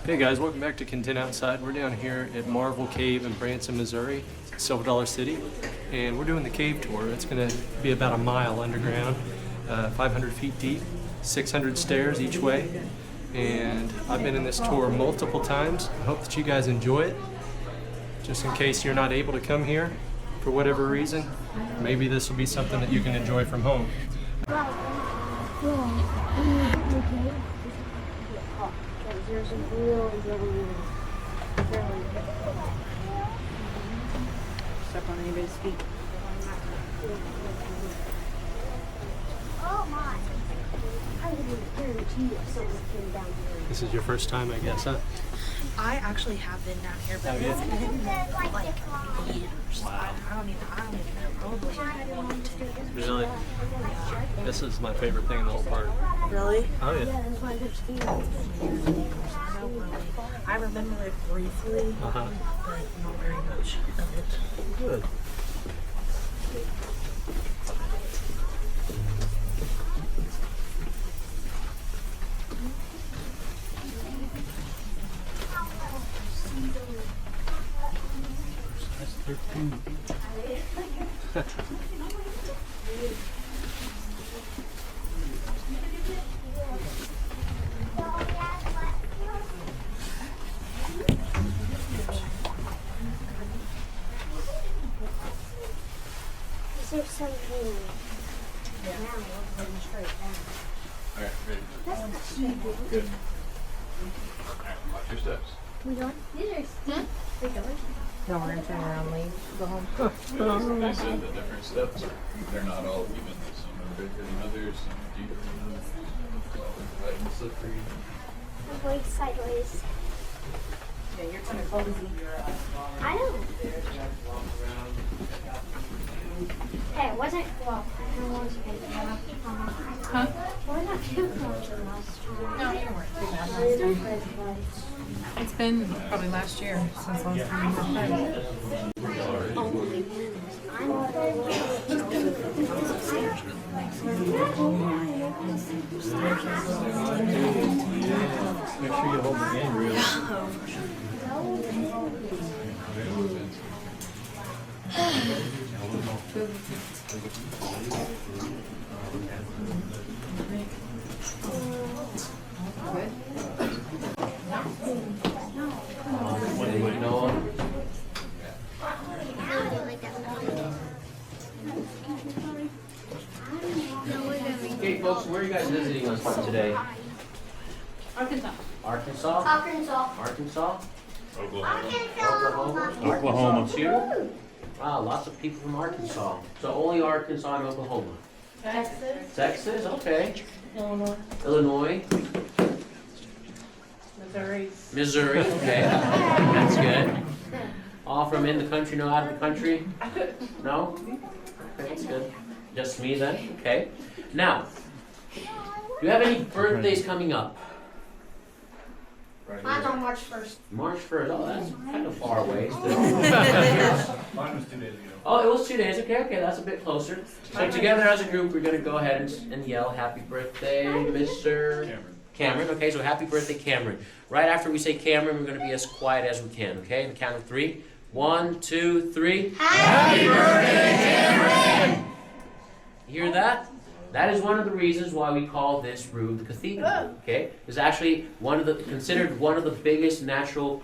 Hey guys, welcome back to Content Outside. We're down here at Marvel Cave in Branson, Missouri, Silver Dollar City, and we're doing the cave tour. It's going to be about a mile underground, 500 feet deep, 600 stairs each way, and I've been in this tour multiple times. I hope that you guys enjoy it. Just in case you're not able to come here for whatever reason, maybe this will be something that you can enjoy from home. There's a really step on anybody's feet. Oh my! I would guarantee if someone came down here. This is your first time, I guess, huh? I actually have been down here, but Have you? it's been like years. Wow. I don't even know, probably 10. Really? This is my favorite thing in the whole park. Really? Oh yeah. I don't really. I remember it briefly, Uh-huh. but not very much of it. Good. That's 13. Is there something now going straight down? Alright, ready? That's not stupid. Good. Alright, watch your steps. We going? These are steep. We're going. No, we're gonna turn around and leave. Go home. They said the different steps, they're not all even. Some are bigger than others, some are deeper than others. It's all wet and slippery. I'm going sideways. Yeah, you're kind of clumsy. I know. Hey, it wasn't well. I wasn't Huh? We're not too close to last time. No, you weren't too bad last time. It's been probably last year since last time we were there. Make sure you hold the hand real. What do you know? Okay, folks, where are you guys visiting us from today? Arkansas. Arkansas? Arkansas? Oklahoma? Oklahoma. Too? Wow, lots of people from Arkansas. So only Arkansas and Oklahoma. Texas. Texas? Okay. Illinois. Illinois? Missouri. Missouri? Okay. That's good. All from in the country, no out of the country? No? Okay, that's good. Just me then? Okay. Now, do you have any birthdays coming up? Mine's on March 1st. March 1st. Oh, that's kind of far away still. Mine was 2 days ago. Oh, it was 2 days. Okay, that's a bit closer. So together as a group, we're going to go ahead and yell happy birthday, Mr. Cameron. Okay, so happy birthday, Cameron. Right after we say Cameron, we're going to be as quiet as we can. Okay, on the count of 3. 1, 2, 3. Happy birthday, Cameron! You hear that? That is one of the reasons why we call this room the cathedral. Okay, it's actually considered one of the biggest natural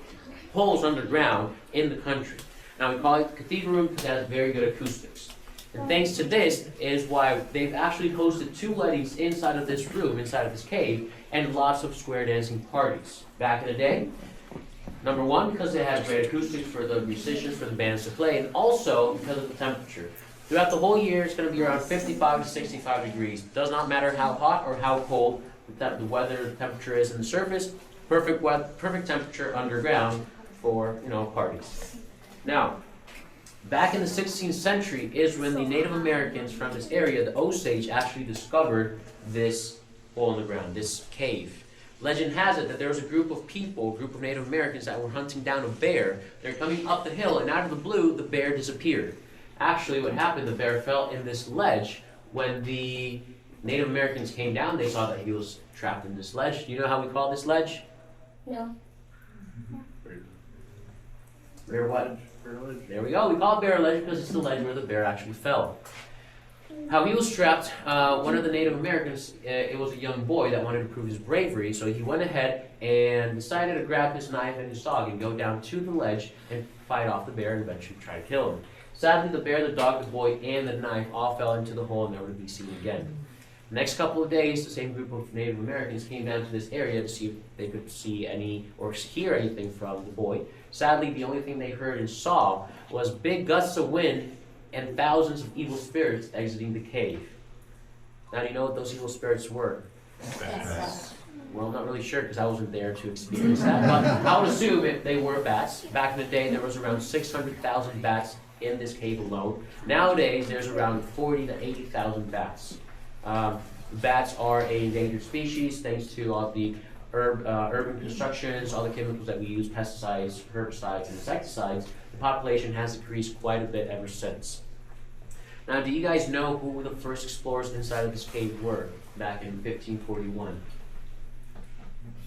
holes underground in the country. Now we call it the cathedral room because it has very good acoustics. And thanks to this is why they've actually hosted 2 weddings inside of this room, inside of this cave, and lots of square dancing parties. Back in the day, number 1, because they had great acoustics for the musicians, for the bands to play, and also because of the temperature. Throughout the whole year, it's going to be around 55 to 65 degrees. Does not matter how hot or how cold the weather, the temperature is in the surface. Perfect temperature underground for parties. Now, back in the 16th century is when the Native Americans from this area, the Osage, actually discovered this hole in the ground, this cave. Legend has it that there was a group of people, a group of Native Americans that were hunting down a bear. They're coming up the hill, and out of the blue, the bear disappeared. Actually, what happened, the bear fell in this ledge. When the Native Americans came down, they saw that he was trapped in this ledge. Do you know how we call this ledge? No. Bear what? There we go. We call it bear ledge because it's the ledge where the bear actually fell. How he was trapped, one of the Native Americans, it was a young boy that wanted to prove his bravery, so he went ahead and decided to grab his knife and his dog and go down to the ledge and fight off the bear and eventually try to kill him. Sadly, the bear, the dog, the boy, and the knife all fell into the hole and never to be seen again. The next couple of days, the same group of Native Americans came down to this area to see if they could see any or hear anything from the boy. Sadly, the only thing they heard and saw was big gusts of wind and thousands of evil spirits exiting the cave. Now, do you know what those evil spirits were? Bats. Well, I'm not really sure because I wasn't there to experience that. But I would assume if they were bats. Back in the day, there was around 600,000 bats in this cave alone. Nowadays, there's around 40 to 80,000 bats. Bats are an endangered species thanks to all the urban constructions, all the chemicals that we use, pesticides, herbicides, and insecticides. The population has decreased quite a bit ever since. Now, do you guys know who the first explorers inside of this cave were back in 1541?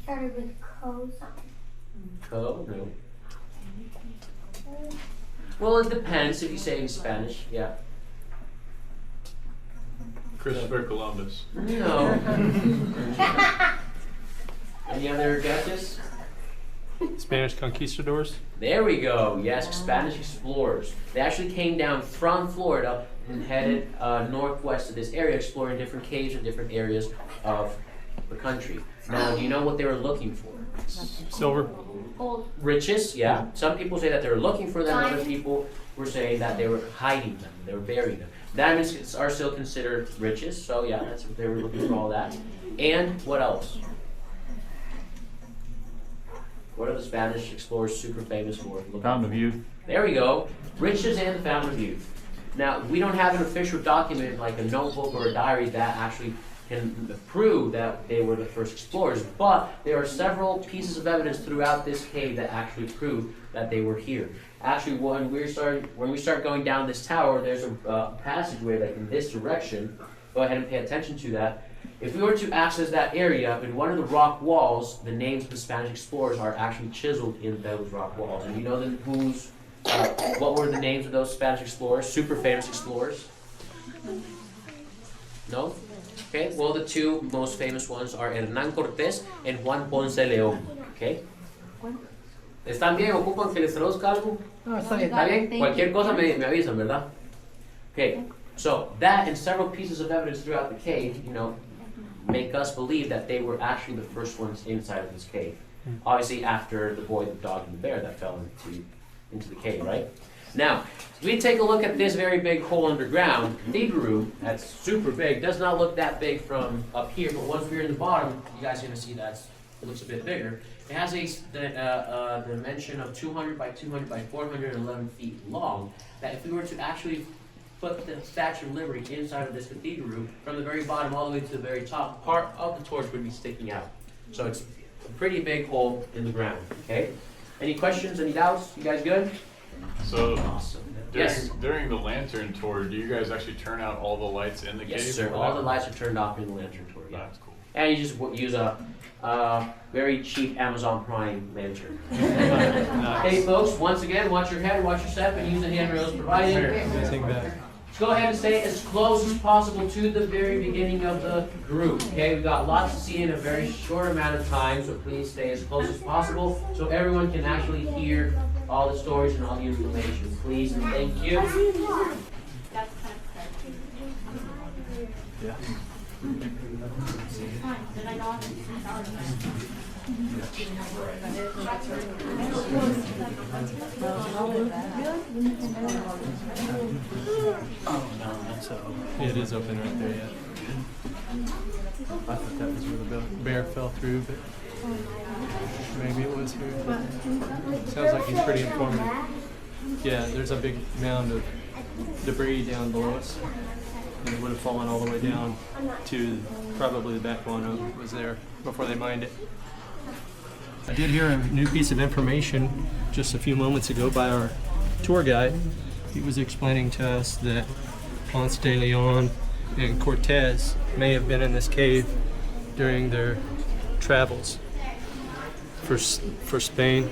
Started with Co's. Co? No. Well, it depends if you say in Spanish. Yeah. Christopher Columbus. No. Any other guesses? Spanish conquistadors? There we go. Yes, Spanish explorers. They actually came down from Florida and headed northwest of this area, exploring different caves and different areas of the country. Now, do you know what they were looking for? Silver? Riches, yeah. Some people say that they were looking for them. Other people were saying that they were hiding them. They were burying them. Diamonds are still considered riches, so yeah, that's what they were looking for, all that. And what else? What are the Spanish explorers super famous for? Fountain of Youth. There we go. Riches and the Fountain of Youth. Now, we don't have an official document like a notebook or a diary that actually can prove that they were the first explorers, but there are several pieces of evidence throughout this cave that actually prove that they were here. Actually, when we start going down this tower, there's a passageway like in this direction. Go ahead and pay attention to that. If we were to access that area, in one of the rock walls, the names of the Spanish explorers are actually chiseled in those rock walls. And you know what were the names of those Spanish explorers, super famous explorers? No? Okay, well, the two most famous ones are Hernán Cortés and Juan Ponce León. Okay? ¿Están bien? ¿Ocupan que les traduzca algo? No, está bien. ¿Está bien? Cualquier cosa me avisan, ¿verdad? Okay, so that and several pieces of evidence throughout the cave, make us believe that they were actually the first ones inside of this cave. Obviously, after the boy, the dog, and the bear that fell into the cave, right? Now, if we take a look at this very big hole underground, the cathedral room, that's super big, does not look that big from up here, but once we're in the bottom, you guys are going to see that it looks a bit bigger. It has a dimension of 200 by 200 by 411 feet long, that if we were to actually put the Statue of Liberty inside of this cathedral room, from the very bottom all the way to the very top, part of the torch would be sticking out. So it's a pretty big hole in the ground, okay? Any questions, any doubts? You guys good? So Awesome. Yes. during the lantern tour, do you guys actually turn out all the lights in the cave? Yes, sir. All the lights are turned off in the lantern tour, yeah. That's cool. And you just use a very cheap Amazon Prime lantern. Hey folks, once again, watch your head, watch your step, and use the handrails provided. Take back. Let's go ahead and stay as close as possible to the very beginning of the group. Okay, we've got lots to see in a very short amount of time, so please stay as close as possible so everyone can actually hear all the stories and all the information. Please and thank you. Yeah. Oh no, that's it is open right there, yeah. I thought that was where the bear fell through, but maybe it was here. Sounds like he's pretty informative. Yeah, there's a big mound of debris down below us. And it would have fallen all the way down to probably the back one that was there before they mined it. I did hear a new piece of information just a few moments ago by our tour guide. He was explaining to us that Ponce de Leon and Cortez may have been in this cave during their travels for Spain.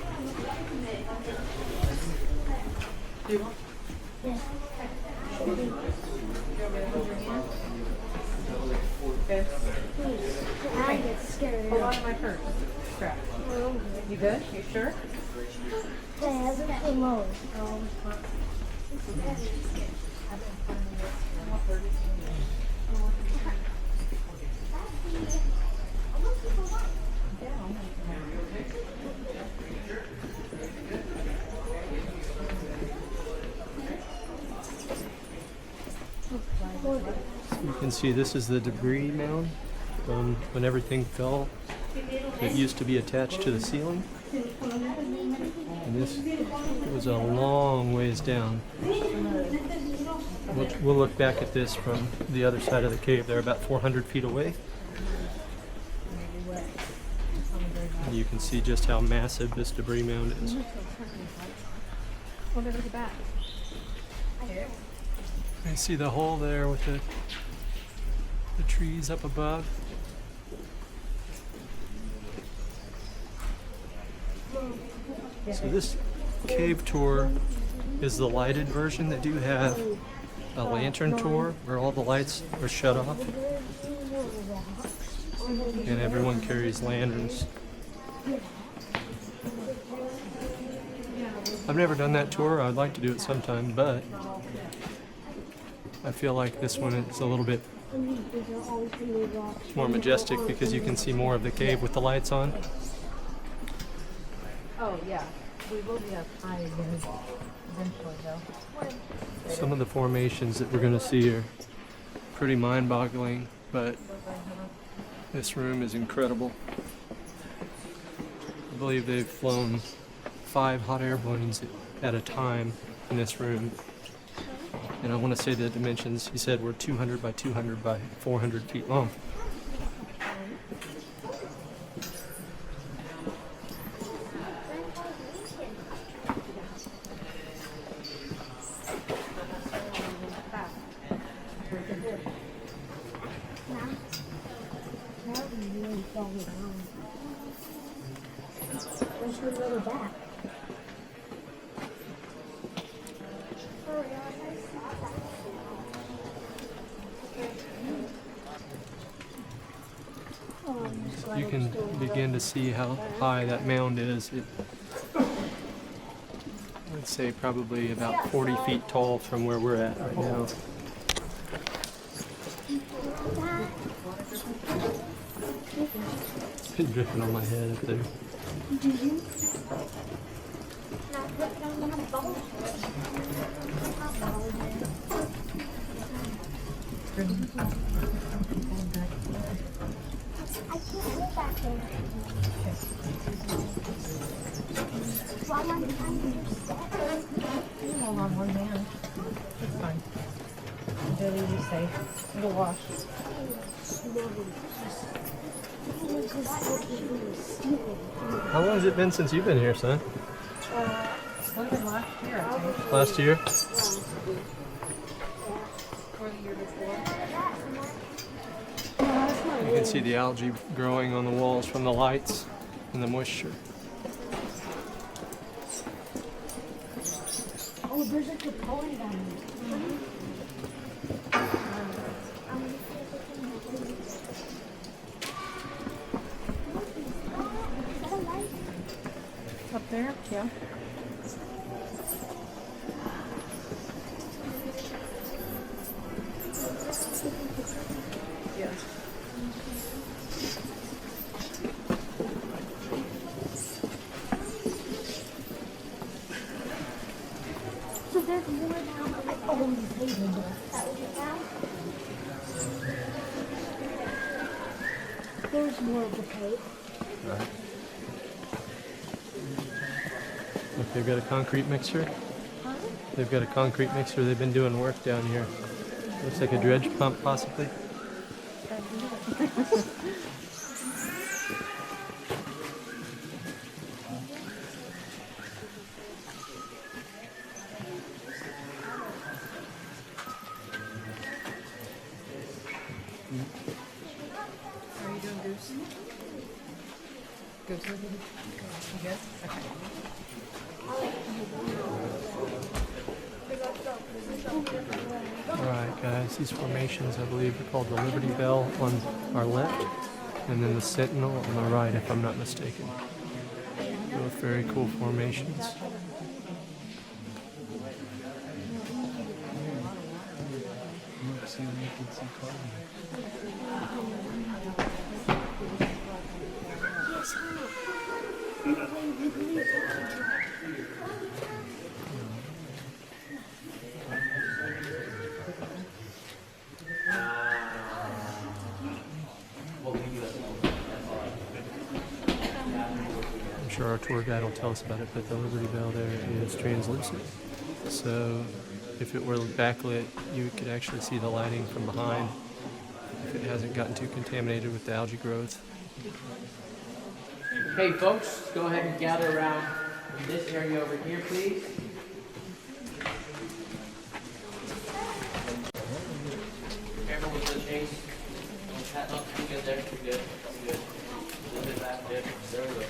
Yeah. Okay. I get scared. Hold on to my purse. Strap. You good? You sure? Hey, how's it low? You can see this is the debris mound from when everything fell. It used to be attached to the ceiling. And this was a long ways down. We'll look back at this from the other side of the cave. They're about 400 feet away. And you can see just how massive this debris mound is. Hold it at the back. You see the hole there with the trees up above. So this cave tour is the lighted version. They do have a lantern tour where all the lights are shut off and everyone carries lanterns. I've never done that tour. I'd like to do it sometime, but I feel like this one is a little bit more majestic because you can see more of the cave with the lights on. Oh, yeah. We will be up high again eventually, though. Some of the formations that we're going to see are pretty mind-boggling, but this room is incredible. I believe they've flown 5 hot air balloons at a time in this room. And I want to say the dimensions, he said, were 200 by 200 by 400 feet long. Let's go to the back. You can begin to see how high that mound is. I'd say probably about 40 feet tall from where we're at right now. It's been dripping on my head up there. I can't go back there. While I'm trying to set. You can hold on one hand. It's fine. Jody, you safe. It'll wash. How long has it been since you've been here, son? When did last year, I think? Last year? Or the year before. You can see the algae growing on the walls from the lights and the moisture. Oh, there's like a pond down there. Up there? Yeah. Yes. So there's more down on like all these pages. That was it down. There's more of the cave. Look, they've got a concrete mixer. They've got a concrete mixer. They've been doing work down here. Looks like a dredge pump, possibly. How are you doing, Goose? Goose, you good? Okay. Alright guys, these formations I believe are called the Liberty Bell on our left and then the Sentinel on the right if I'm not mistaken. Both very cool formations. I'm sure our tour guide will tell us about it, but the Liberty Bell there is translucent. So if it were backlit, you could actually see the lighting from behind if it hasn't gotten too contaminated with the algae growth. Okay, folks, go ahead and gather around this area over here, please. Careful with the chase. Oh, you're good there. You're good. You're good. A little bit back there. There we go.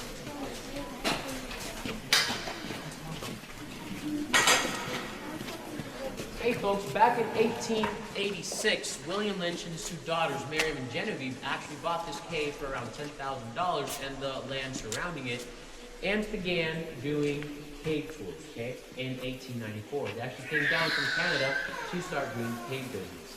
Hey folks, back in 1886, William Lynch and his two daughters, Miriam and Genevieve, actually bought this cave for around $10,000 and the land surrounding it, and began doing cave tours, okay, in 1894. They actually came down from Canada to start doing cave business,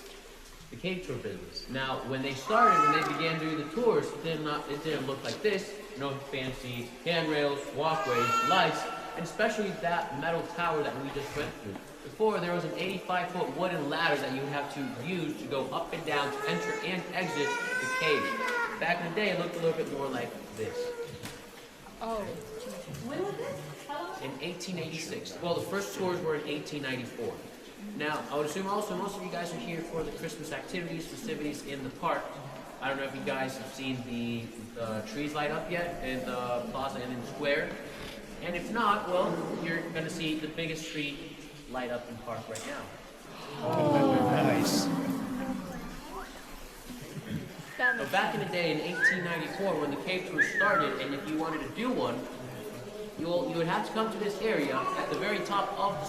the cave tour business. Now, when they began doing the tours, it didn't look like this. No fancy handrails, walkways, lights, and especially that metal tower that we just went through. Before, there was an 85-foot wooden ladder that you would have to use to go up and down to enter and exit the cave. Back in the day, it looked a little bit more like this. Oh. In 1886. Well, the first tours were in 1894. Now, I would assume also most of you guys are here for the Christmas activities, festivities in the park. I don't know if you guys have seen the trees light up yet in the plaza and in the square. And if not, well, you're going to see the biggest tree light up in the park right now. Oh, nice. So back in the day in 1894 when the cave tour started, and if you wanted to do one, you would have to come to this area. At the very top of the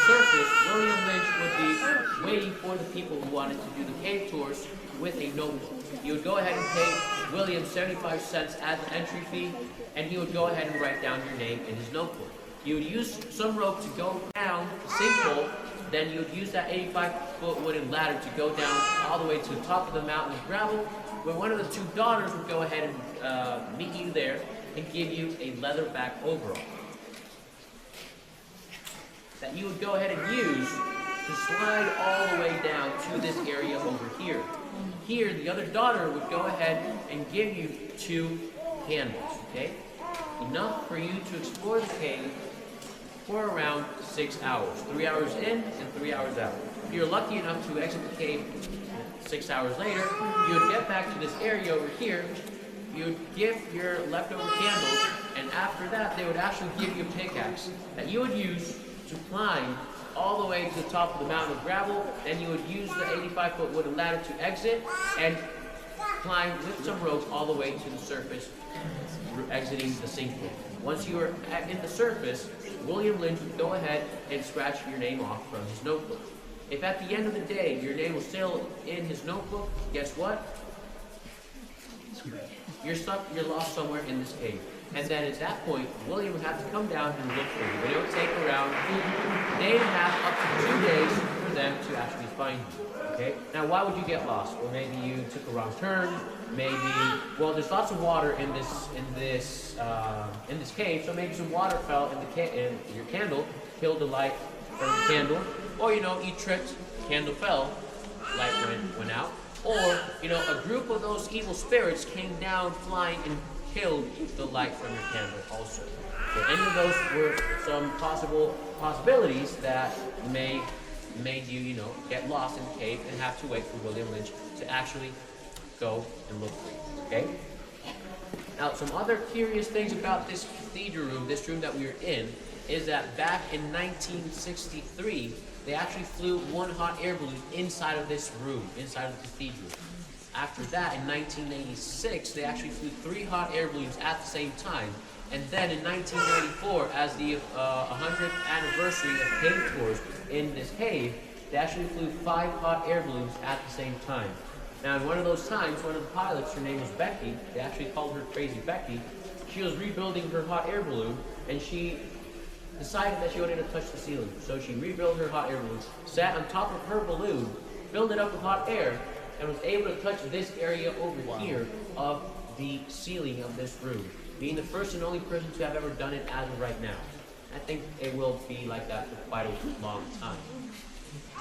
surface, William Lynch would be waiting for the people who wanted to do the cave tours with a notebook. You would go ahead and pay William 75 cents as the entry fee, and he would go ahead and write down your name in his notebook. You would use some rope to go down the sinkhole, then you would use that 85-foot wooden ladder to go down all the way to the top of the mountain of gravel, where one of the two daughters would go ahead and meet you there and give you a leatherback overall that you would go ahead and use to slide all the way down to this area over here. Here, the other daughter would go ahead and give you 2 candles, okay? Enough for you to explore the cave for around 6 hours. 3 hours in and 3 hours out. If you're lucky enough to exit the cave 6 hours later, you would get back to this area over here, you would give your leftover candles, and after that, they would actually give you a pickaxe that you would use to climb all the way to the top of the mountain of gravel. Then you would use the 85-foot wooden ladder to exit and climb with some ropes all the way to the surface, exiting the sinkhole. Once you are in the surface, William Lynch would go ahead and scratch your name off from his notebook. If at the end of the day your name was still in his notebook, guess what? You're stuck, you're lost somewhere in this cave. And then at that point, William would have to come down and look for you. But it would take around a day and a half, up to 2 days for them to actually find you. Okay? Now, why would you get lost? Well, maybe you took a wrong turn. Maybe, well, there's lots of water in this cave, so maybe some water fell in your candle, killed the light from the candle, or you tripped, candle fell, light went out, or a group of those evil spirits came down flying and killed the light from your candle also. So any of those were some possibilities that made you, get lost in the cave and have to wait for William Lynch to actually go and look for you, okay? Now, some other curious things about this cathedral room, this room that we are in, is that back in 1963, they actually flew 1 hot air balloon inside of this room, inside of the cathedral. After that, in 1986, they actually flew 3 hot air balloons at the same time And then in 1994, as the 100th anniversary of cave tours in this cave, they actually flew 5 hot air balloons at the same time. Now, in one of those times, one of the pilots, her name was Becky, they actually called her Crazy Becky, she was rebuilding her hot air balloon, and she decided that she wanted to touch the ceiling. So she rebuilt her hot air balloon, sat on top of her balloon, filled it up with hot air, and was able to touch this area over here of the ceiling of this room, being the first and only person to have ever done it as of right now. I think it will be like that for quite a long time.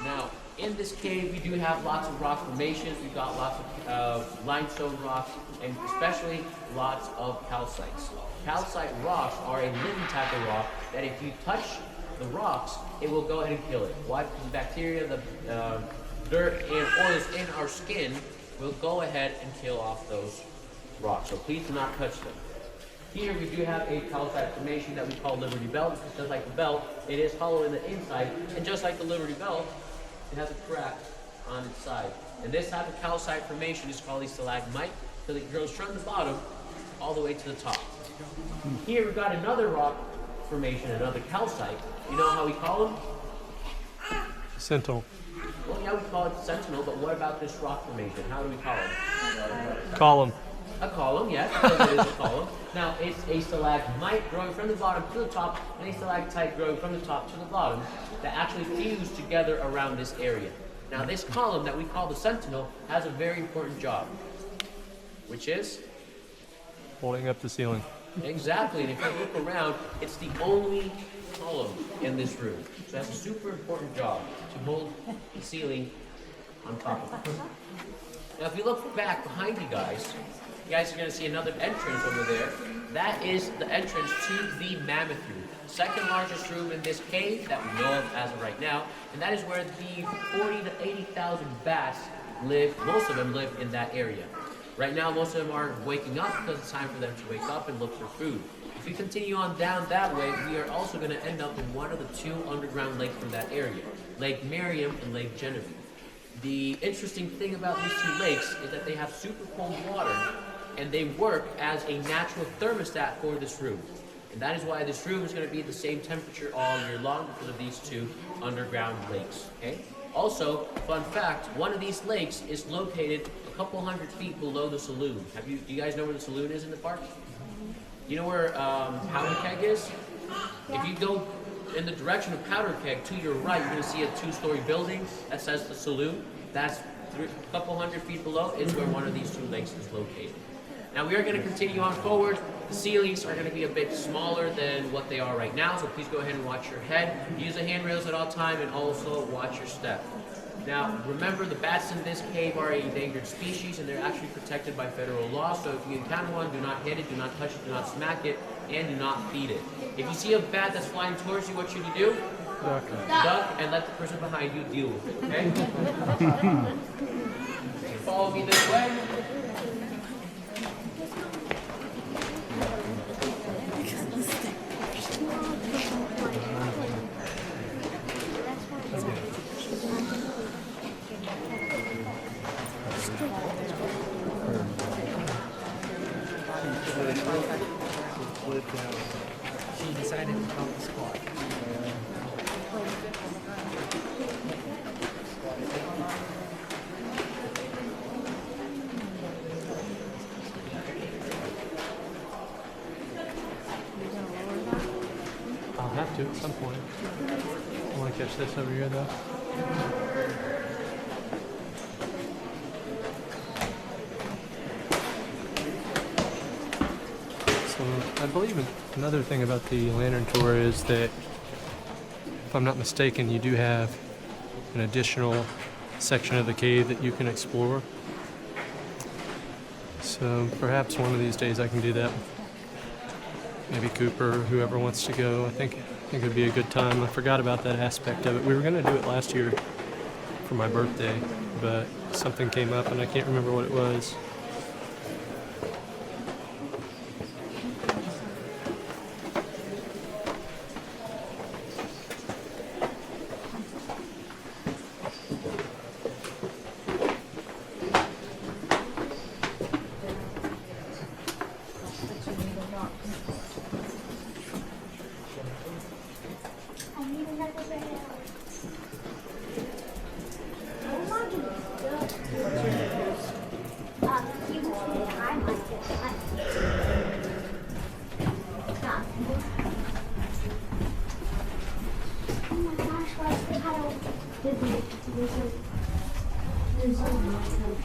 Now, in this cave, we do have lots of rock formations. We've got lots of limestone rocks, and especially lots of calcites. Calcite rocks are a living type of rock that if you touch the rocks, it will go ahead and kill it. Why? Because the bacteria, the dirt, and oils in our skin will go ahead and kill off those rocks. So please do not touch them. Here we do have a calcite formation that we call Liberty Belt. It's just like the belt, it is hollow in the inside, and just like the Liberty Belt, it has a crack on its side. And this type of calcite formation is called a stalagmite, because it goes from the bottom all the way to the top. Here we've got another rock formation, another calcite. You know how we call them? Sentinel. Well, yeah, we call it sentinel, but what about this rock formation? How do we call it? Column. A column, yes, because it is a column. Now, it's a stalagmite growing from the bottom to the top, and a stalactite growing from the top to the bottom that actually fuse together around this area. Now, this column that we call the sentinel has a very important job, which is? Holding up the ceiling. Exactly, and if you look around, it's the only column in this room. So that's a super important job, to hold the ceiling on top of it. Now, if you look back behind you guys are going to see another entrance over there. That is the entrance to the Mammoth Room, second largest room in this cave that we know of as of right now, and that is where the 40 to 80,000 bats live. Most of them live in that area. Right now, most of them are waking up because it's time for them to wake up and look for food. If we continue on down that way, we are also going to end up in one of the 2 underground lakes from that area, Lake Miriam and Lake Genevieve. The interesting thing about these 2 lakes is that they have super cold water, and they work as a natural thermostat for this room. And that is why this room is going to be the same temperature all year long because of these 2 underground lakes. Okay? Also, fun fact, one of these lakes is located a couple hundred feet below the saloon. Do you guys know where the saloon is in the park? You know where Powder Keg is? If you go in the direction of Powder Keg to your right, you're going to see a 2-story building that says the saloon. That's a couple hundred feet below is where one of these 2 lakes is located. Now we are going to continue on forward. The ceilings are going to be a bit smaller than what they are right now, so please go ahead and watch your head. Use the handrails at all time, and also watch your step. Now remember, the bats in this cave are an endangered species, and they're actually protected by federal law, so if you encounter one, do not hit it, do not touch it, do not smack it, and do not feed it. If you see a bat that's flying towards you, what should you do? Duck, and let the person behind you deal with it, okay? Follow me this way. She decided to call the squad. I'll have to at some point. I want to catch this over here though. So I believe another thing about the lantern tour is that, if I'm not mistaken, you do have an additional section of the cave that you can explore. So perhaps one of these days I can do that. Maybe Cooper or whoever wants to go. I think it would be a good time. I forgot about that aspect of it. We were going to do it last year for my birthday, but something came up and I can't remember what it was.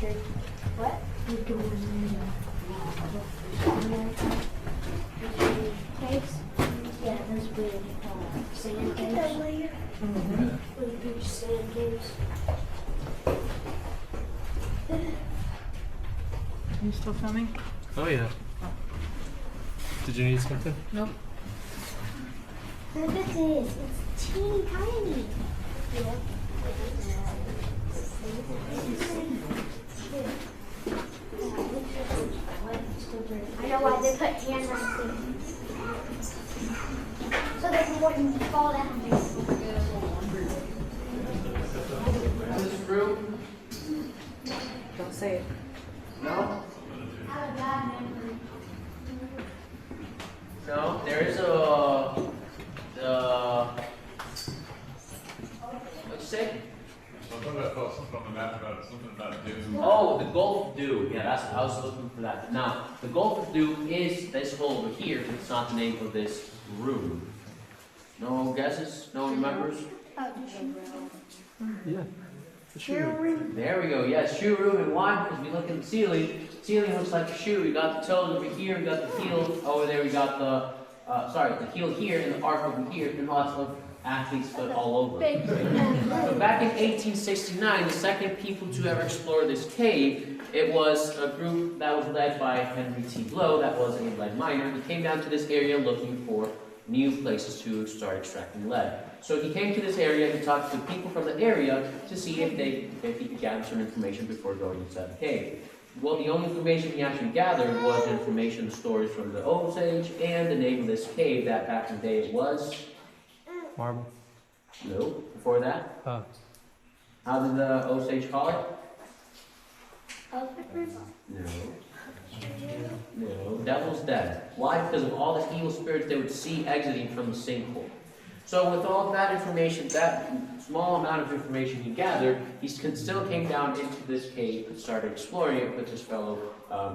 What? Caves? Yeah, those big sand caves. Really big sand caves. Are you still filming? Oh yeah. Did you need something? Nope. Look at this. It's teeny tiny. Yeah. I know why they put tan right there. So they wouldn't fall down. This room? Don't say it. No? I have a bad memory. No, there is what'd you say? Something that felt something on the map about something about doom. Oh, the Gulf Dew. Yeah, that's I was looking for that. Now, the Gulf Dew is this hole over here, but it's not the name of this room. No guesses? No one remembers? Yeah. There we go. Yes, shoe room. And why? Because we look at the ceiling. Ceiling looks like a shoe. We got the toes over here. We got the heel over there. We got the the heel here and the arc over here, and lots of athlete's foot all over. So back in 1869, the second people to ever explore this cave, it was a group that was led by Henry T. Blow. That was a lead miner. He came down to this area looking for new places to start extracting lead. So he came to this area and talked to people from the area to see if he could gather some information before going inside the cave. Well, the only information he actually gathered was information, stories from the Osage, and the name of this cave that back in the day it was. Marble. No, before that. Oh. How did the Osage call it? No. No, Devil's Den. Why? Because of all the evil spirits they would see exiting from the sinkhole. So with all that information, that small amount of information he gathered, he still came down into this cave and started exploring it with his fellow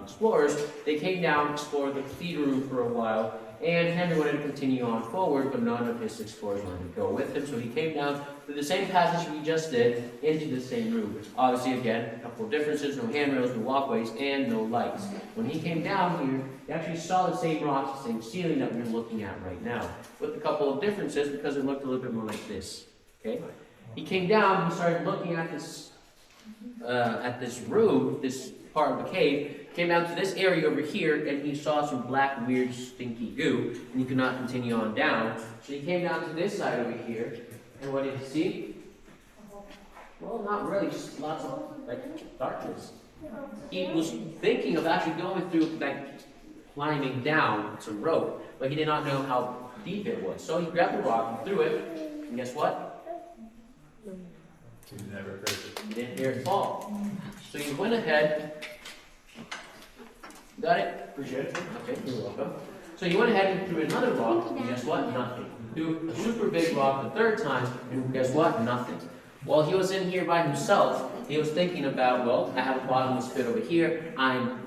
explorers. They came down, explored the cathedral room for a while, and Henry wanted to continue on forward, but none of his explorers wanted to go with him, so he came down through the same passage we just did into the same room. Obviously, again, a couple of differences: no handrails, no walkways, and no lights. When he came down here, he actually saw the same rocks, the same ceiling that we're looking at right now, with a couple of differences because it looked a little bit more like this. Okay, he came down, he started looking at this room, this part of the cave. Came down to this area over here, and he saw some black, weird, stinky goo, and he could not continue on down. So he came down to this side over here, and what did he see? Well, not really, just lots of darkness. He was thinking of actually going through, climbing down some rope, but he did not know how deep it was. So he grabbed the rock and threw it, and guess what? Never heard it. He didn't hear it fall. So he went ahead. Got it? Appreciate it. Okay, you're welcome. So he went ahead and threw another rock, and guess what? Nothing. Threw a super big rock the third time, and guess what? Nothing. While he was in here by himself, he was thinking about, well, I have a bottomless pit over here. I'm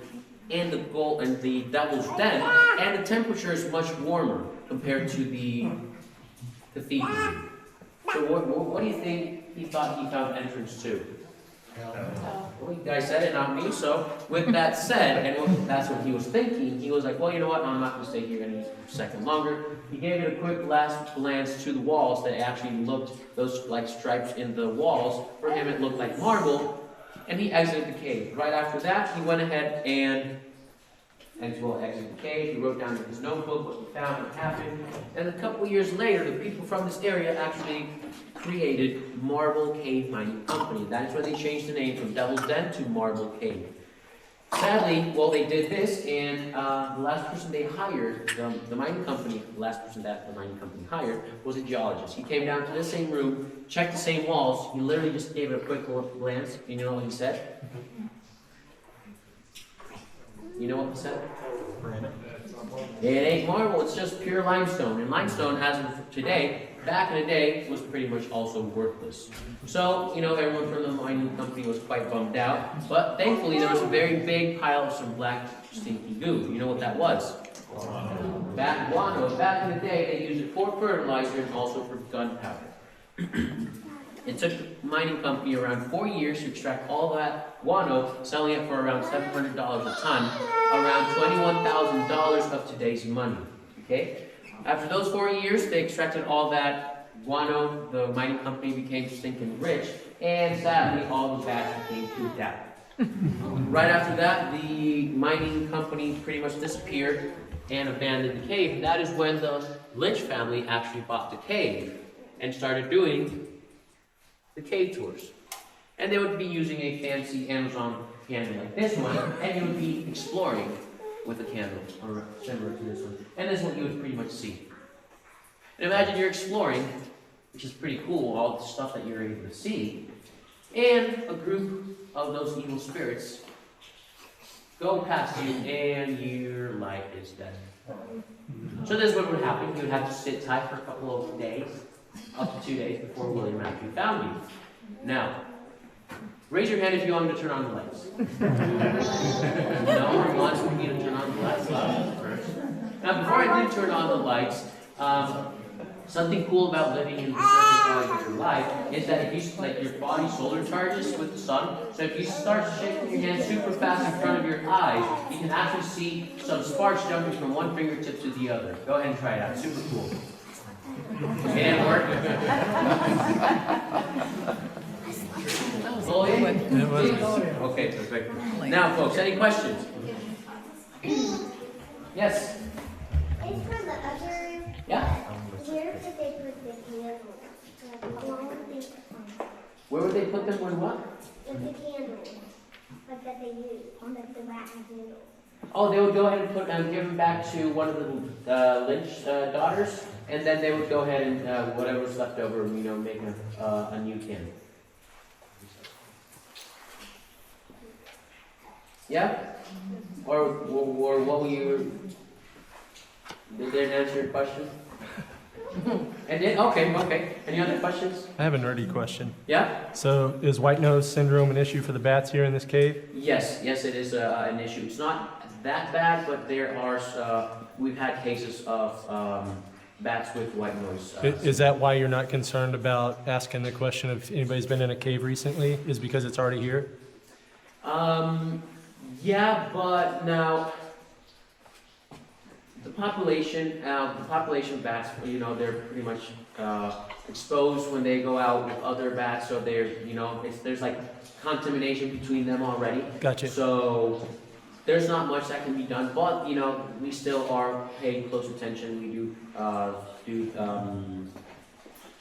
in the Devil's Den, and the temperature is much warmer compared to the cathedral. So what do you think he thought he found entrance to? Well, you guys said it, not me. So with that said, and that's what he was thinking, he was like, well, you know what? I'm not going to stay here any second longer. He gave it a quick last glance to the walls that actually looked, those like stripes in the walls. For him, it looked like marble, and he exited the cave. Right after that, he went ahead and exited the cave. He wrote down in his notebook what he found, what happened, and a couple years later, the people from this area actually created Marble Cave Mining Company. That is where they changed the name from Devil's Den to Marble Cave. Sadly, well, they did this, and the last person they hired, the mining company, the last person that the mining company hired was a geologist. He came down to the same room, checked the same walls. He literally just gave it a quick glance. You know what he said? You know what he said? It ain't marble, it's just pure limestone. And limestone, as of today, back in the day, was pretty much also worthless. So, everyone from the mining company was quite bummed out. But thankfully, there was a very big pile of some black, stinky goo. You know what that was? Guano. Back in the day, they used it for fertilizer and also for gunpowder. It took the mining company around 4 years to extract all that guano, selling it for around $700 a ton, around $21,000 of today's money. Okay? After those 4 years, they extracted all that guano. The mining company became stinking rich, and sadly, all the bats became cooped out. Right after that, the mining company pretty much disappeared and abandoned the cave. And that is when the Lynch family actually bought the cave and started doing the cave tours. And they would be using a fancy Amazon candle like this one, and you would be exploring with a candle, or similar to this one. And this is what you would pretty much see. And imagine you're exploring, which is pretty cool, all the stuff that you're able to see, and a group of those evil spirits go past you, and your life is dead. So this is what would happen. You would have to sit tight for a couple of days, up to 2 days, before William Matthew found you. Now, raise your hand if you want me to turn on the lights. No one wants me to turn on the lights. Now, before I do turn on the lights, something cool about living in the surface knowledge of your life is that if you, like, your body solar charges with the sun, so if you start shaking your hand super fast in front of your eyes, you can actually see some sparks jumping from one fingertip to the other. Go ahead and try it out. Super cool. It didn't work? That was a Fully? good one. It was. Okay, perfect. Now, folks, any questions? Yes? It's for the other. Yeah? Where did they put the candle? Along with the, Where would they put them when what? with the candle, like that they use, that the rat has handle. Oh, they would go ahead and put give them back to one of the Lynch daughters, and then they would go ahead and whatever was left over, you know, make a new candle. Yeah? Or what were you? Did that answer your question? And did? Okay. Any other questions? I have a nerdy question. Yeah? So is white nose syndrome an issue for the bats here in this cave? Yes, it is an issue. It's not that bad, but there are, we've had cases of bats with white nose. Is that why you're not concerned about asking the question if anybody's been in a cave recently? Is because it's already here? Yeah, but now, the population of bats, you know, they're pretty much exposed when they go out with other bats, so they're, you know, there's like contamination between them already. Gotcha. So there's not much that can be done, but, you know, we still are paying close attention. We do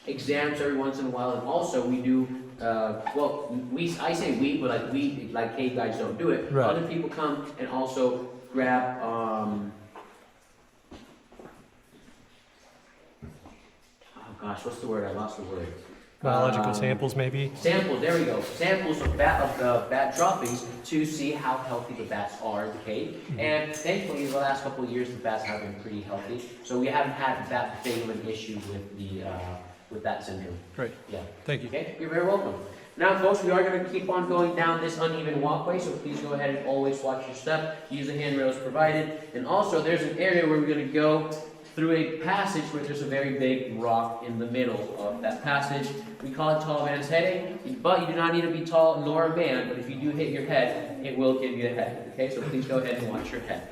exams every once in a while, and also we do, I say we, but like cave guys don't do it. Right. Other people come and also grab, oh gosh, what's the word? I lost the word. Biological samples, maybe? Samples, there we go. Samples of bat droppings to see how healthy the bats are in the cave. Mm-hmm. And thankfully, the last couple of years, the bats have been pretty healthy. So we haven't had that big of an issue with that syndrome. Great. Yeah. Thank you. Okay, you're very welcome. Now, folks, we are going to keep on going down this uneven walkway, so please go ahead and always watch your step. Use the handrails provided. And also, there's an area where we're going to go through a passage where there's a very big rock in the middle of that passage. We call it Tall Man's Headache, but you do not need to be tall nor a man, but if you do hit your head, it will give you a head. Okay, so please go ahead and watch your head.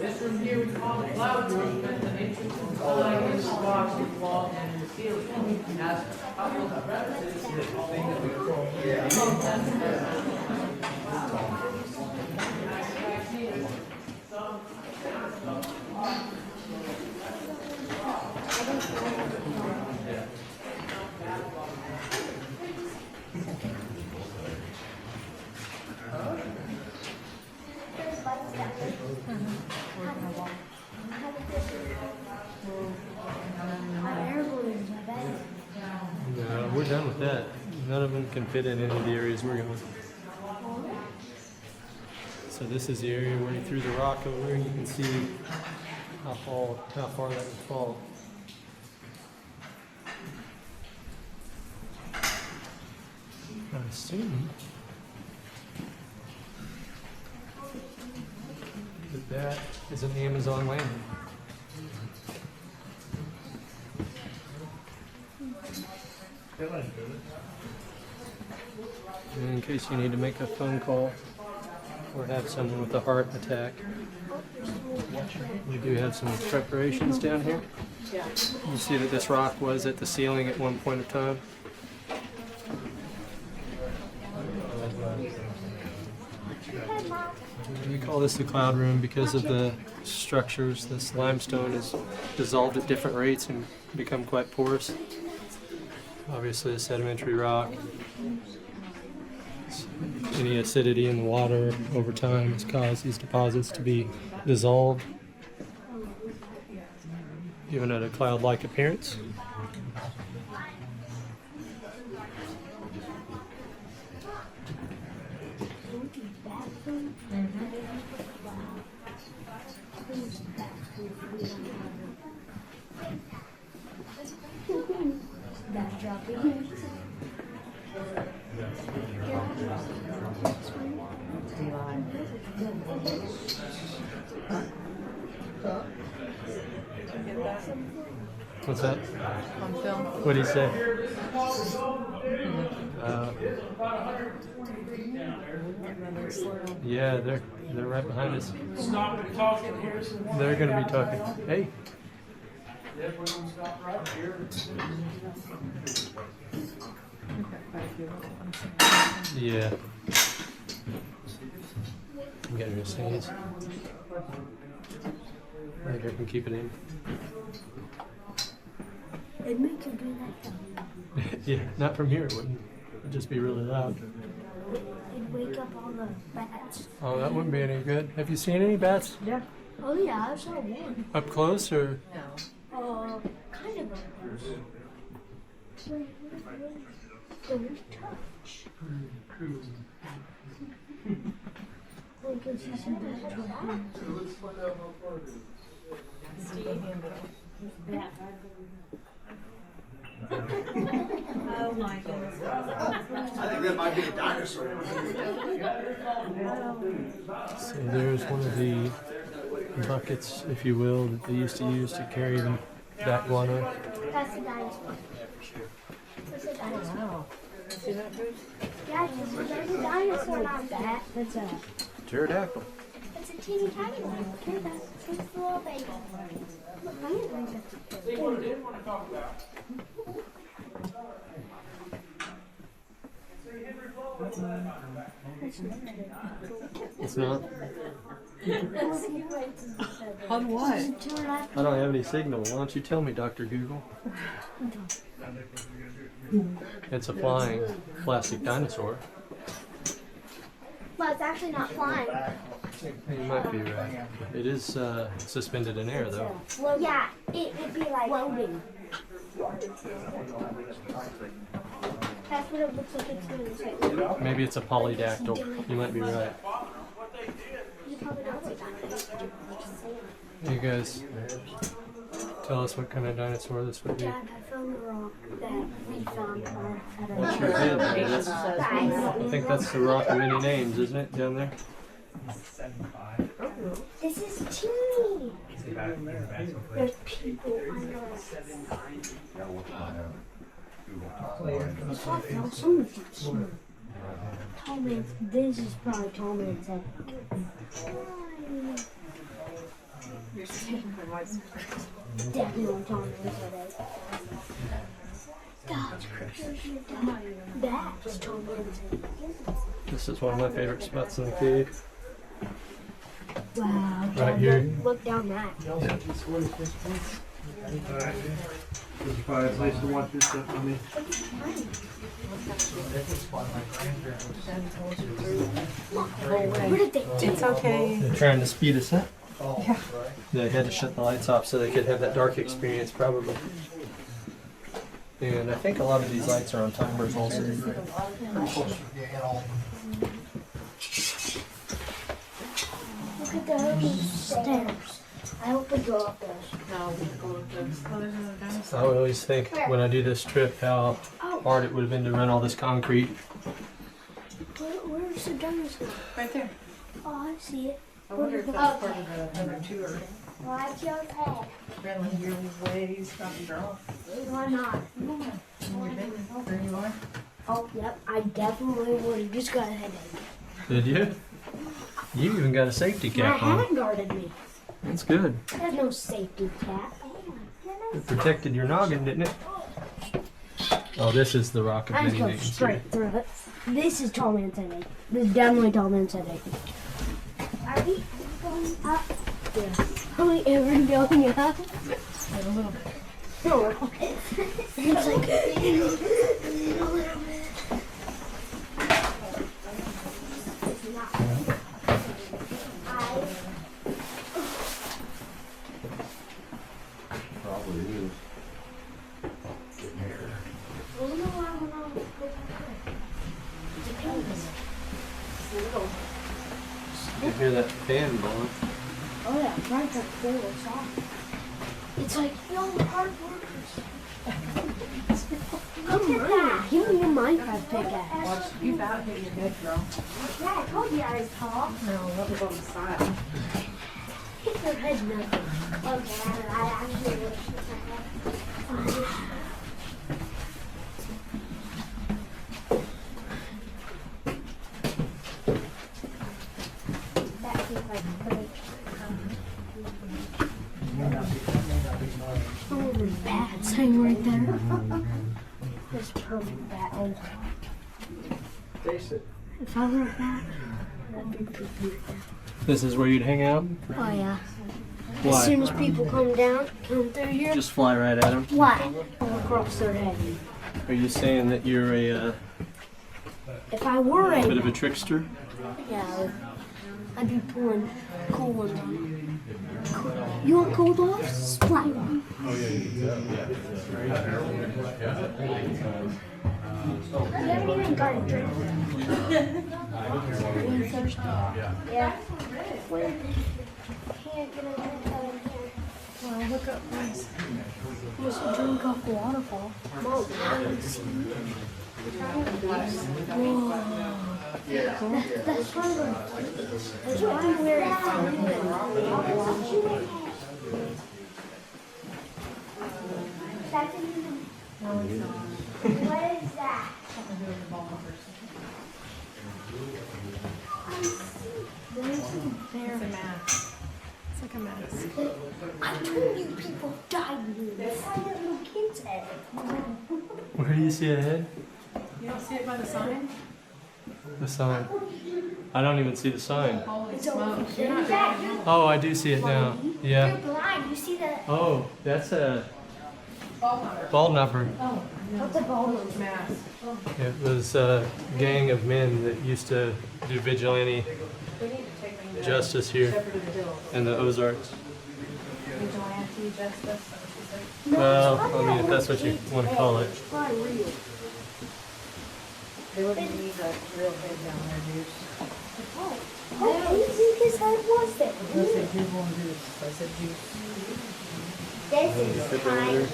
This room here we call the cloud room, and the entrance is behind in the box, in the wall, and in the ceiling. It has a couple of crevices. No, we're done with that. None of them can fit in any of the areas we're going. So this is the area where you threw the rock over, and you can see how far that would fall. assume that is an Amazon landing. In case you need to make a phone call or have someone with a heart attack, we do have some preparations down here. You see that this rock was at the ceiling at one point of time. We call this the cloud room because of the structures. This limestone is dissolved at different rates and become quite porous. Obviously, a sedimentary rock. Any acidity in the water over time has caused these deposits to be dissolved, giving it a cloud-like appearance. What's that? On film. What did he say? Yeah, they're right behind us. They're going to be talking. Hey. Yeah. I'm getting your sneeze. Maybe I can keep it in. It makes you do that though. Yeah, not from here. It wouldn't. It'd just be really loud. It'd wake up all the bats. Oh, that wouldn't be any good. Have you seen any bats Yeah. Oh yeah, I saw one. up close or? Kind of. Don't touch. We can see some bats. Oh my goodness. I think that might be a dinosaur. So there's one of the buckets, if you will, that they used to use to carry the bat guano. That's a dinosaur. That's a dinosaur. Wow. See that, Bruce? Yeah, there's a dinosaur, not that. That's a. Pterodactyl. It's a teeny tiny one. Look at that. It's the little baby. Look, I didn't like that. They didn't want to talk about. It's not. On what? I don't have any signal. Why don't you tell me, Dr. Google? It's a flying plastic dinosaur. Well, it's actually not flying. You might be right. It is suspended in air, though. Well, yeah, it'd be like floating. That's what it looks like it's doing. It's like, Maybe it's a polydactyl. You might be right. you probably don't see that. You guys tell us what kind of dinosaur this would be. Dad, I found the rock that we found at our Sure did. I think that's the rock of many names, isn't it, down there? This is teeny. There's people under us. I found some of these. Tom Hanks, this is probably Tom Hanks' head. You're saying my voice. Definitely Tom Hanks' head. That's Tom Hanks' head. This is one of my favorite spots in the cave. Wow. Right here. Look down that. This is probably a place to watch this stuff on me. Where did they It's okay. They're trying to speed us up. Yeah. They had to shut the lights off so they could have that dark experience, probably. And I think a lot of these lights are on timers also. Look at the stairs. I hope we go up those. No, we go with those. Oh, there's another I dinosaur. always think when I do this trip how hard it would have been to run all this concrete Where's the dinosaur? Right there. Oh, I see it. I wonder if that's part of the tour. Watch your head. Really, you're way from girl. Why not? There you are. Oh, yep. I definitely would have just got a headache. Did you? You even got a safety My cap on. hat guarded me. That's good. There's no safety cap. It protected your noggin, didn't it? Oh, this is the rock of I many just go names. straight through it. This is tall man's headache. This is definitely tall man's headache. Are we going up? Yeah. Are we ever going up? A little bit. No. It's like a little bit. It's not. Probably is. Well, no, I don't know. It's a penis. It's little. You hear that fan blowing? Oh yeah, Frank's like very soft. It's like, yo, hard workers. Look at that. Give me your Minecraft pickaxe. Watch, you about hit your head, girl. Yeah, I told you I was tall. No, that was on the side. Hit your head nothing. Okay, I actually wish that seems like great. Oh, the bats hang right there. This perfect bat. Oh. If I were a bat, that'd be poopy. This is where you'd hang out? Oh yeah. As Why? soon as people come through here, Just fly right at them? fly all across their head. Are you saying that you're a If I were bit of a a trickster? yeah, I'd be pulling cool ones on. You want cool dogs? Splat. You haven't even got a drink. Are you thirsty? Yeah. Where? Can't get a drink out of here. Well, look up this. You should drink off the waterfall. Mom, please. That's why I'm wearing What is that? It's a mask. It's like a mask. I told you people died in this. I have little kids' head. Where do you see a head? You don't see it by the sign? The sign. I don't even see the sign. Holy smokes. You're In not fact, driving. Oh, I do see it now. you're Yeah. blind. You see the Oh, that's a Ball hunter. ball number. what's a ball nose? Mask. It was a gang of men that used to do vigilante We need to take them to justice here Shepherd of the Hills. in the Ozarks. Vigilante justice. Well, I mean, if that's what you want to call it. It's probably real. They wouldn't need a real head down there, dude. How easy his head was there? I said juice on juice. I said juice. This is tiny.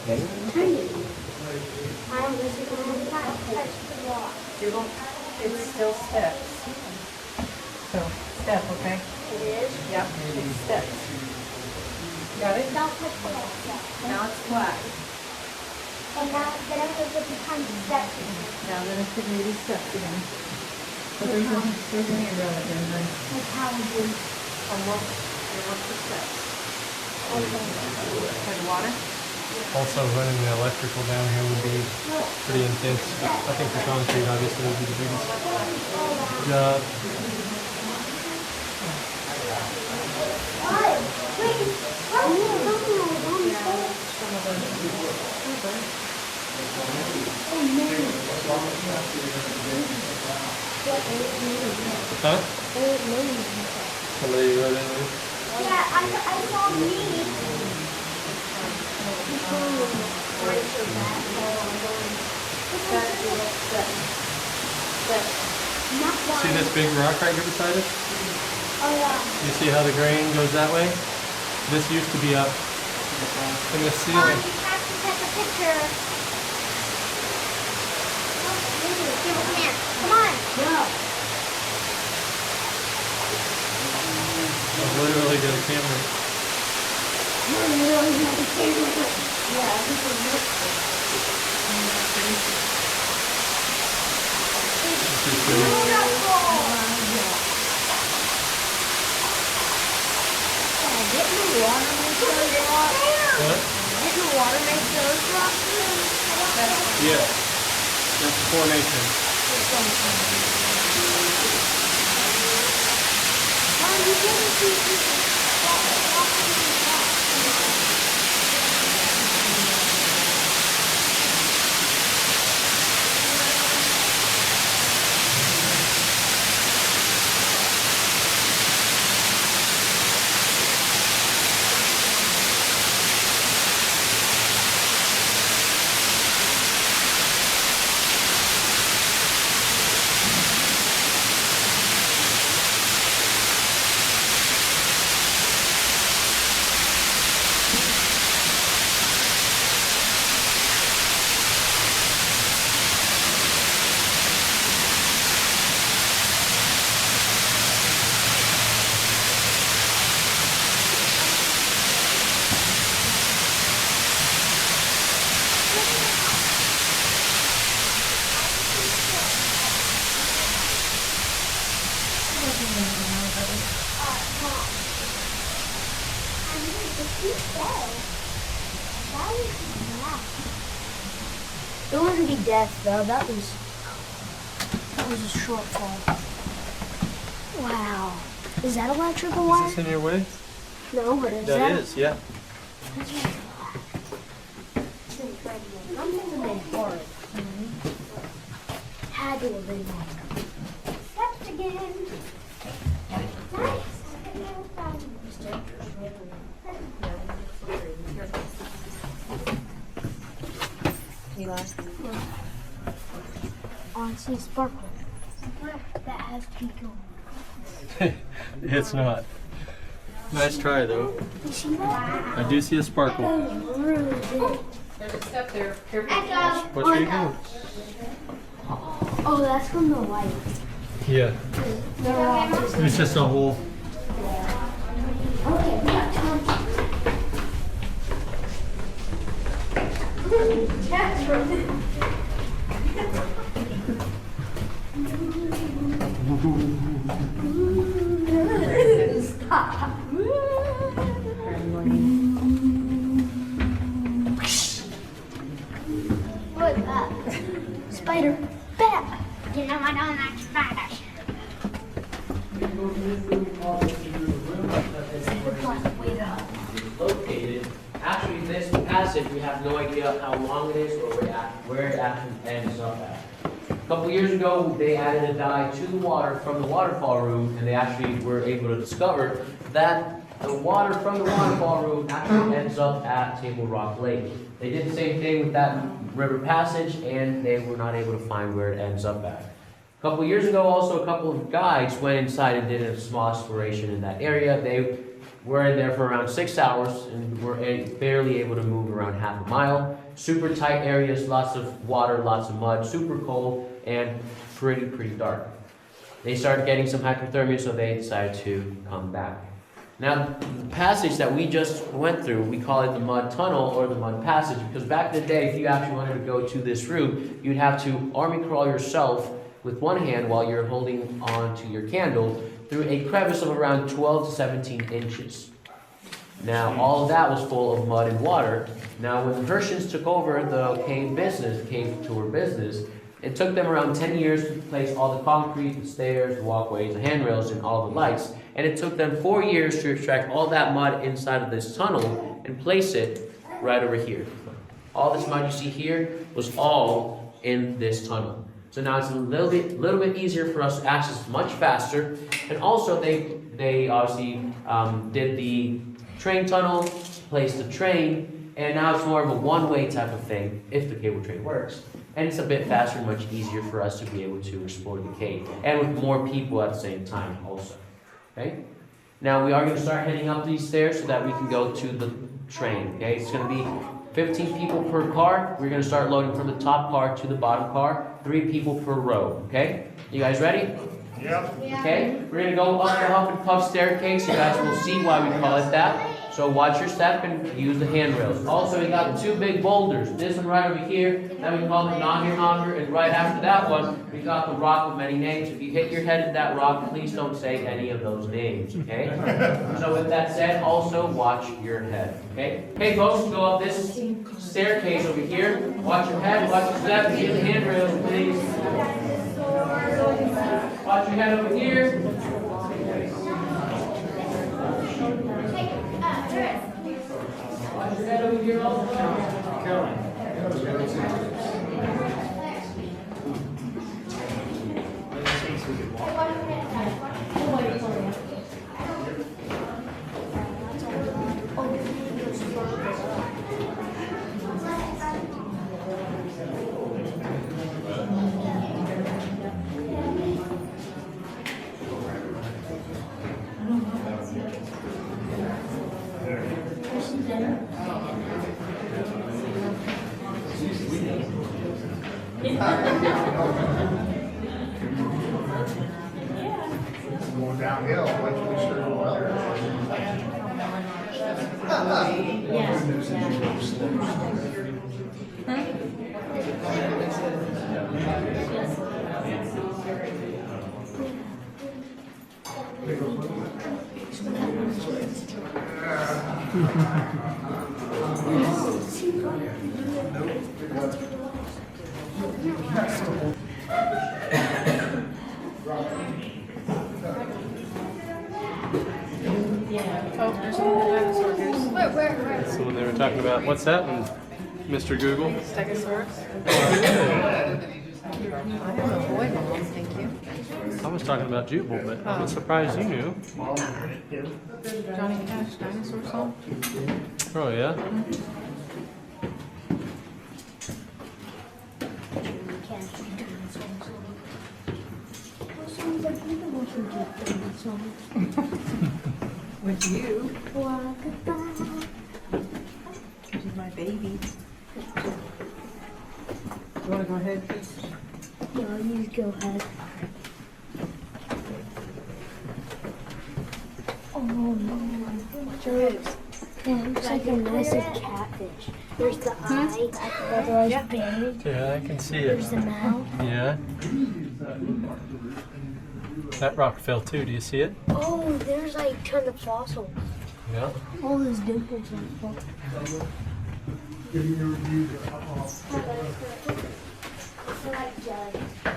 Tiny. I don't listen to the time. Touch the wall. Jubal, it's still steps. So, step, okay? It is. Yep, it's steps. Got it? Don't touch the wall. Now it's flat. And now, then I'm going to put the tiny steps in. Now then it's gonna be these steps again. But there's a handrail right there, right? Like how we do. Almost the steps. Have water? Also, running the electrical down here would be pretty intense. I think the concrete obviously would be the biggest job. Huh? Somebody wrote in there? Yeah, I saw me. See this big rock right here beside it? Oh yeah. You see how the grain goes that way? This used to be up in the ceiling. You have to take a picture. come here. Come on. No. I've literally got a camera. What? Yeah. That's the formation. It wouldn't be death though. That was a shortfall. Wow. Is that electrical wire? Is this in your way? No, but is That is, yeah. It's incredible. I'm thinking they hard. Had to have been hard. Steps again. Nice. He lost. Oh, I see a sparkle. That has to be going. It's not. Nice try though. You see that? I do see a sparkle. That was really big. There's a step there. Careful. What are you doing? Oh, that's from the light. Yeah. They're off. It's just a hole. Okay, we got time. Stop. What's that? Spider. Bat. You know I don't like spiders. Located. Actually, this passage, we have no idea how long it is or where it actually ends up at. A couple years ago, they added a dye to the water from the waterfall room, and they actually were able to discover that the water from the waterfall room actually ends up at Table Rock Lake. They did the same thing with that river passage, and they were not able to find where it ends up at. A couple years ago, also, a couple of guides went inside and did a small exploration in that area. They were in there for around 6 hours and were barely able to move around half a mile. Super tight areas, lots of water, lots of mud, super cold, and pretty dark. They started getting some hypothermia, so they decided to come back. Now, the passage that we just went through, we call it the mud tunnel or the mud passage, because back in the day, if you actually wanted to go to this route, you'd have to army crawl yourself with one hand while you're holding on to your candle through a crevice of around 12 to 17 inches. Now, all of that was full of mud and water. Now, when the Herschens took over the cave tour business, it took them around 10 years to place all the concrete, the stairs, the walkways, the handrails, and all the lights. And it took them 4 years to extract all that mud inside of this tunnel and place it right over here. All this mud you see here was all in this tunnel. So now it's a little bit easier for us to access much faster. And also they obviously did the train tunnel, placed the train, and now it's more of a one-way type of thing if the cable train works. And it's a bit faster and much easier for us to be able to explore the cave, and with more people at the same time also. Okay? Now we are going to start heading up these stairs so that we can go to the train. Okay? It's going to be 15 people per car. We're gonna start loading from the top car to the bottom car. 3 people per row, okay? You guys ready? Yep. Okay, we're gonna go up the Huff and Puff staircase. You guys will see why we call it that. So watch your step and use the handrails. Also, we got 2 big boulders. This one right over here, that we call the knocker, and right after that one, we got the rock of many names. If you hit your head in that rock, please don't say any of those names, okay? So with that said, also watch your head, okay? Hey folks, go up this staircase over here. Watch your head, watch your step, and use the handrails, please. Watch your head over here. Watch your head over here also. Going downhill, what you sure well. Oh, there's another dinosaur goose. So when they were talking about, what's that one, Mr. Google? Stegosaurus. I have a boy mom, thank you. I was talking about Jubal, but I'm surprised you knew. Johnny Cash, dinosaur song. Oh, yeah? With you. This is my baby. You want to go ahead, please? Yeah, you go ahead. Oh no. There's, it looks like a massive catfish. There's the eye that was buried. Yeah, I can see it. There's the mouth. Yeah. That rock fell too, do you see it? Oh, there's like tons of fossils. Yeah. All those dimples are full.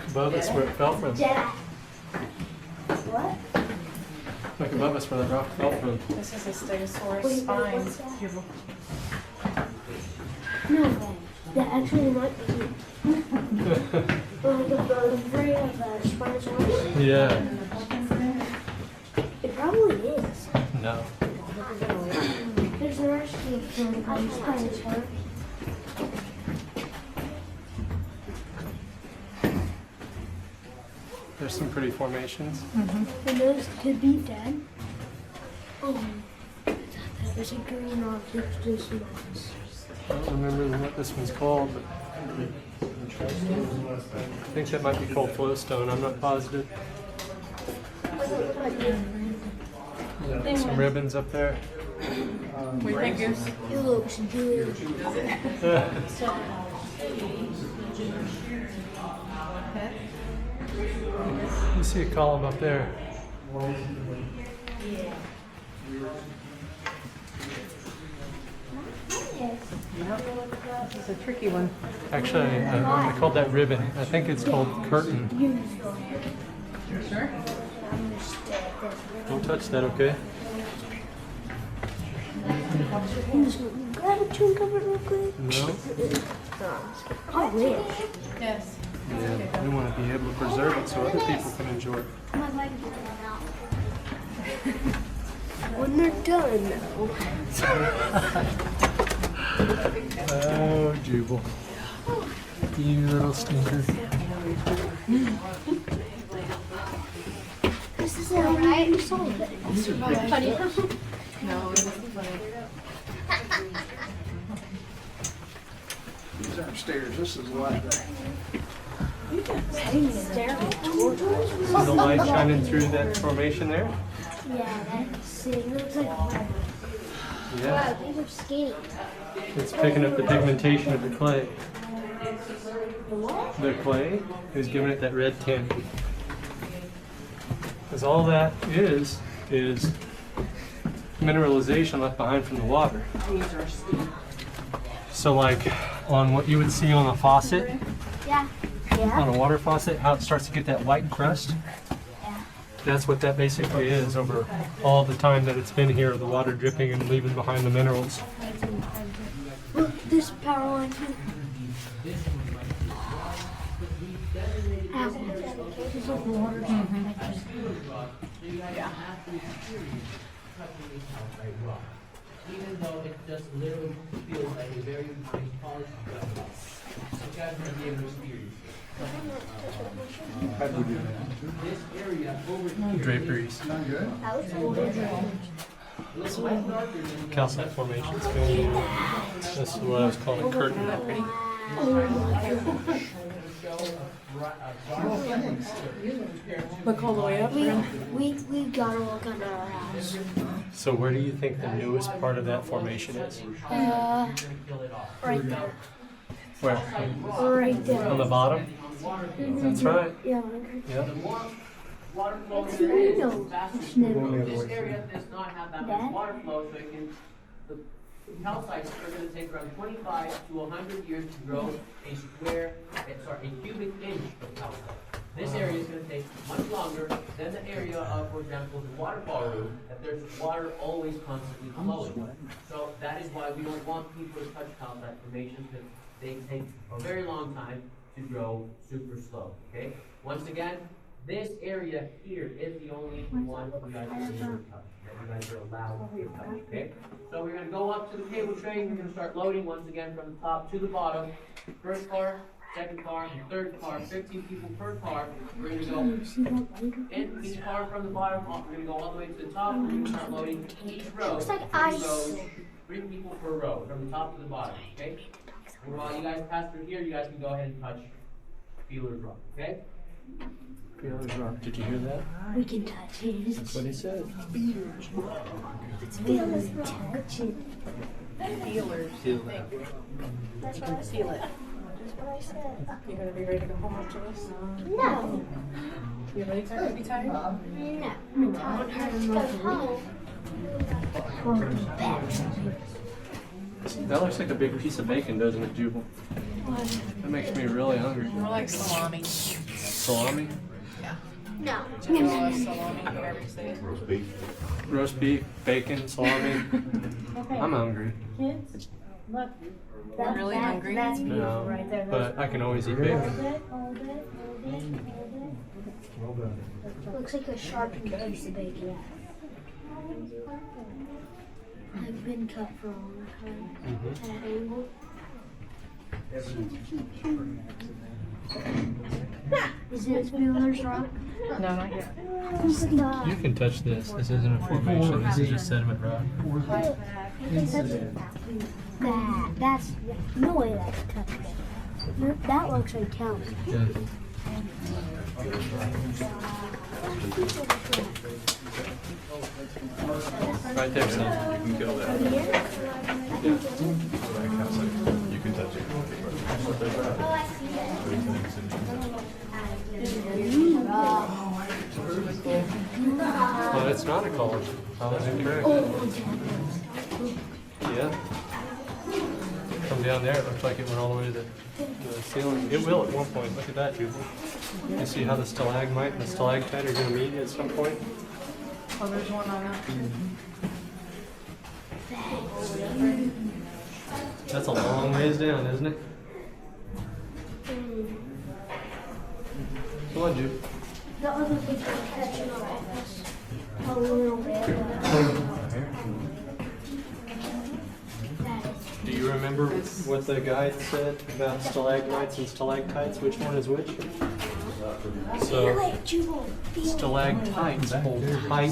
Above us where it fell from. What? Look above us where that rock fell from. This is a Stegosaurus spine. No way. That actually might be like a brain of a Spinosaurus. Yeah. It probably is. No. There's the rest of the Spinosaurus. There's some pretty formations. And those could be dead. Oh, there's a green object just nice. I don't remember what this one's called, but I think that might be called flowstone. I'm not positive. Some ribbons up there. What do you think, Goose? It looks good. You see a column up there. This is a tricky one. Actually, I called that ribbon. I think it's called curtain. Sure? Don't touch that, okay? Grab a chunk of it real quick. No. I wish. Yes. Yeah, we want to be able to preserve it so other people can enjoy it. When they're done, Oh, Jubal. You little stinker. this is how you solve it. No, it isn't funny. upstairs. This is what. See the light shining through that formation there? Yeah, that's it. Looks like water. Yeah. Wow, these are skinny. It's picking up the pigmentation of the clay. The clay is giving it that red tint. Because all that is mineralization left behind from the water. So like on what you would see on a faucet, Yeah. Yeah. on a water faucet, how it starts to get that white crust. That's what that basically is over all the time that it's been here, the water dripping and leaving behind the minerals. Look, this power line too. Ow. It's like water. Even though it just literally feels like a very polished rock. You guys might be able to experience it. This area over here. Draperies. Calcite formations. This is what I was calling a curtain. Look all the way up. We gotta look under our house. So where do you think the newest part of that formation is? Right there. Where? Right there. On the bottom? That's right. Yeah. Yep. Water flow It's there is, no. the faster It's never. this area does not have that much water flow, so it can, the calcites are gonna take around 25 to 100 years to grow a cubic inch of calcite. This area is gonna take much longer than the area of, for example, the waterfall room, that there's water always constantly flowing. So that is why we don't want people to touch calcite formations, because they take a very long time to grow super slow, okay? Once again, this area here is the only one you guys are able to touch, that you guys are allowed to touch, okay? So we're gonna go up to the cable tray, we're gonna start loading once again from the top to the bottom. First car, second car, third car, 15 people per car. We're gonna go in each car from the bottom, we're gonna go all the way to the top, we're gonna start loading each row. Looks like 3 ice. rows, 3 people per row, from the top to the bottom, okay? And while you guys pass through here, you guys can go ahead and touch Feeler's Rock, okay? Feeler's Rock. Did you hear that? We can touch it. That's what he said. Let's feel this touch it. Feelers. That's You what I can feel it. That's what I said. You gonna be ready to go home after this? No. You really expect to be tired? No. I'm tired. Let's go home. We'll be back. That looks like a big piece of bacon, doesn't it, Jubal? That makes me really hungry. More like salami. Salami? No. Salami, whatever you say. Roast beef, bacon, salami. I'm hungry. Kids, look. I'm really hungry. That's beautiful No, right there. but I can always eat bacon. Hold it. Looks like a sharpened piece of bacon. I've been cut for a long time at an angle. Is it Feeler's Rock? No, not yet. You can touch this. This isn't a formation. This is just sediment rock. That's no way that's touching it. That looks like calcium. Yeah. Right there, son. You can kill that. You can touch it. Well, it's not a college. I was incorrect. Yeah. From down there, it looked like it went all the way to the ceiling. It will at one point. Look at that, Jubal. You see how the stalagmite and the stalactite are going to meet at some point? Oh, there's one on that. That's a long ways down, isn't it? Come on, Jubal. The other picture is catching on this. A little bit. Do you remember what the guide said about stalagmites and stalactites? Which one is which? So, stalactites hold tight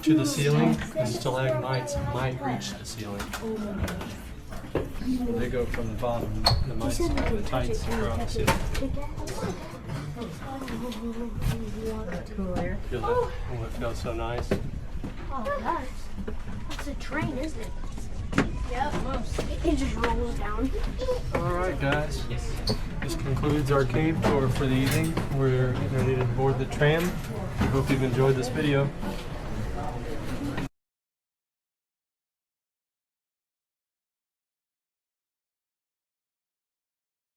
to the ceiling, and stalagmites might reach the ceiling. They go from the bottom, the mice, the tights across. Yeah. Cool air. Feel that? Oh, it feels so nice. Oh, that's a train, isn't it? Yep, most. It just rolls down. All right, guys. Yes. This concludes our cave tour for the evening. We're ready to board the tram. Hope you've enjoyed this video.